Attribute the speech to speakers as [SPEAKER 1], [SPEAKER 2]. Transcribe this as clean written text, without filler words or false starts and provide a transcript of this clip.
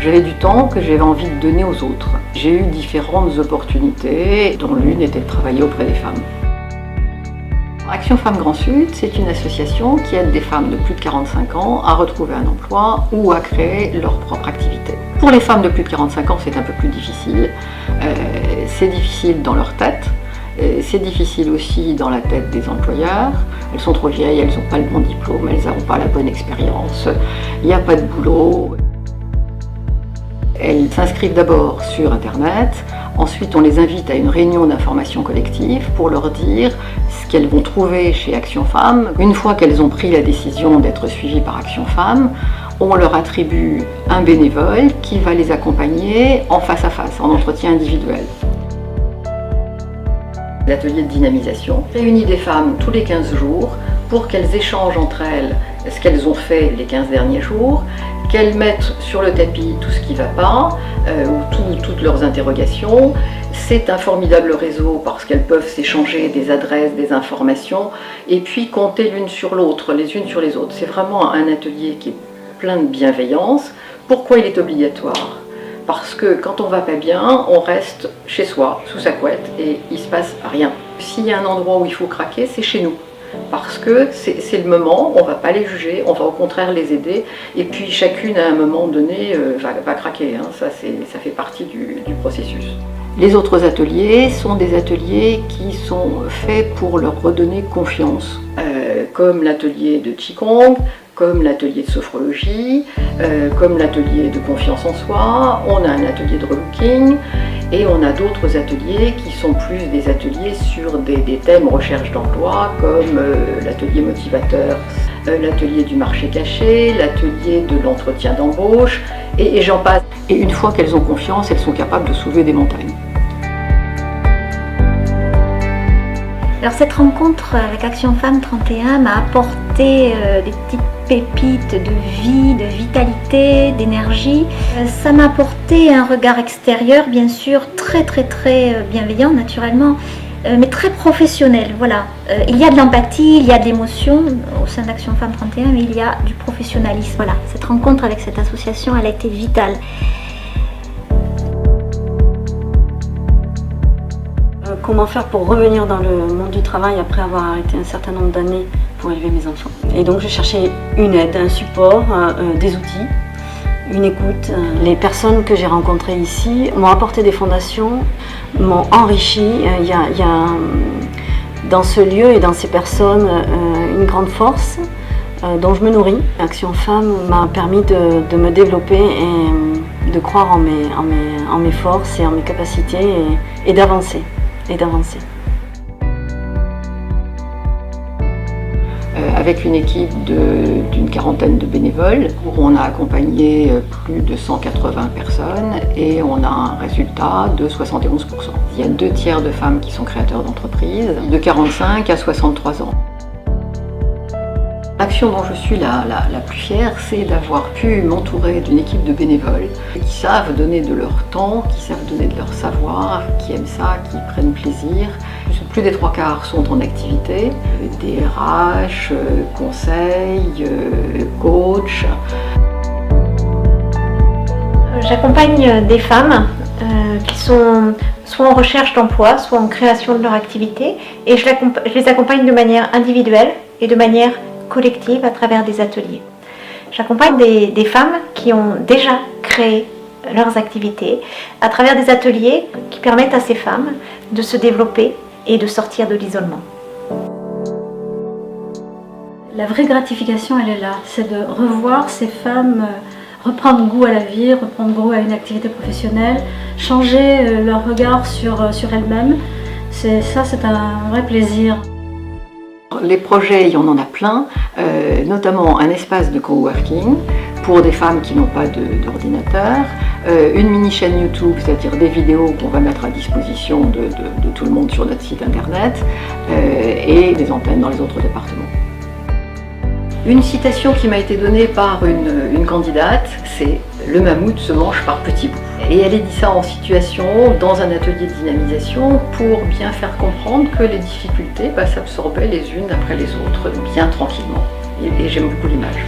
[SPEAKER 1] J'avais du temps que j'avais envie de donner aux autres. J'ai eu différentes opportunités, dont l'une était de travailler auprès des femmes. Action Femmes Grand Sud, c'est une association qui aide des femmes de plus de 45 ans à retrouver un emploi ou à créer leur propre activité. Pour les femmes de plus de 45 ans, c'est un peu plus difficile. C'est difficile dans leur tête. C'est difficile aussi dans la tête des employeurs. Elles sont trop vieilles, elles n'ont pas le bon diplôme, elles n'ont pas la bonne expérience, il n'y a pas de boulot. Elles s'inscrivent d'abord sur Internet, ensuite on les invite à une réunion d'information collective pour leur dire ce qu'elles vont trouver chez Action Femmes. Une fois qu'elles ont pris la décision d'être suivies par Action Femmes, on leur attribue un bénévole qui va les accompagner en face à face, en entretien individuel. L'atelier de dynamisation réunit des femmes tous les 15 jours pour qu'elles échangent entre elles ce qu'elles ont fait les 15 derniers jours, qu'elles mettent sur le tapis tout ce qui ne va pas, ou toutes leurs interrogations. C'est un formidable réseau parce qu'elles peuvent s'échanger des adresses, des informations, et puis compter l'une sur l'autre, les unes sur les autres. C'est vraiment un atelier qui est plein de bienveillance. Pourquoi il est obligatoire ? Parce que quand on va pas bien, on reste chez soi, sous sa couette, et il se passe rien. S'il y a un endroit où il faut craquer, c'est chez nous. Parce que c'est le moment, on ne va pas les juger, on va au contraire les aider. Et puis chacune à un moment donné va craquer, hein. Ça fait partie du processus. Les autres ateliers sont des ateliers qui sont faits pour leur redonner confiance, comme l'atelier de Qigong, comme l'atelier de sophrologie, comme l'atelier de confiance en soi. On a un atelier de relooking et on a d'autres ateliers qui sont plus des ateliers sur des thèmes recherche d'emploi, comme l'atelier motivateur, l'atelier du marché caché, l'atelier de l'entretien d'embauche, et j'en passe. Et une fois qu'elles ont confiance, elles sont capables de soulever des montagnes.
[SPEAKER 2] Alors cette rencontre avec Action Femmes 31 m'a apporté des petites pépites de vie, de vitalité, d'énergie. Ça m'a apporté un regard extérieur, bien sûr, très bienveillant naturellement, mais très professionnel. Voilà. Il y a de l'empathie, il y a de l'émotion au sein d'Action Femmes 31, mais il y a du professionnalisme. Voilà. Cette rencontre avec cette association, elle a été vitale.
[SPEAKER 3] Comment faire pour revenir dans le monde du travail après avoir arrêté un certain nombre d'années pour élever mes enfants. Et donc je cherchais une aide, un support, des outils, une écoute. Les personnes que j'ai rencontrées ici m'ont apporté des fondations, m'ont enrichi. Il y a dans ce lieu et dans ces personnes une grande force dont je me nourris. Action Femmes m'a permis de me développer et de croire en mes forces et en mes capacités et d'avancer.
[SPEAKER 1] Avec une équipe d'une quarantaine de bénévoles, on a accompagné plus de 180 personnes et on a un résultat de 71%. Il y a 2/3 de femmes qui sont créateurs d'entreprises, de 45 à 63 ans. L'action dont je suis la plus fière, c'est d'avoir pu m'entourer d'une équipe de bénévoles qui savent donner de leur temps, qui savent donner de leur savoir, qui aiment ça, qui prennent plaisir. Plus des 3/4 sont en activité, DRH, conseil, coach.
[SPEAKER 2] J'accompagne des femmes qui sont soit en recherche d'emploi, soit en création de leur activité, et je les accompagne de manière individuelle et de manière collective à travers des ateliers. J'accompagne des femmes qui ont déjà créé leurs activités à travers des ateliers qui permettent à ces femmes de se développer et de sortir de l'isolement.
[SPEAKER 3] La vraie gratification, elle est là, c'est de revoir ces femmes reprendre goût à la vie, reprendre goût à une activité professionnelle, changer leur regard sur elles-mêmes. C'est un vrai plaisir.
[SPEAKER 1] Les projets, il y en a plein, notamment un espace de coworking pour des femmes qui n'ont pas d'ordinateur, une mini-chaîne YouTube, c'est-à-dire des vidéos qu'on va mettre à disposition de tout le monde sur notre site internet, et des antennes dans les autres départements. Une citation qui m'a été donnée par une candidate, c'est « Le mammouth se mange par petits bouts ». Et elle a dit ça en situation, dans un atelier de dynamisation, pour bien faire comprendre que les difficultés s'absorbaient les unes après les autres, bien tranquillement. Et j'aime beaucoup l'image.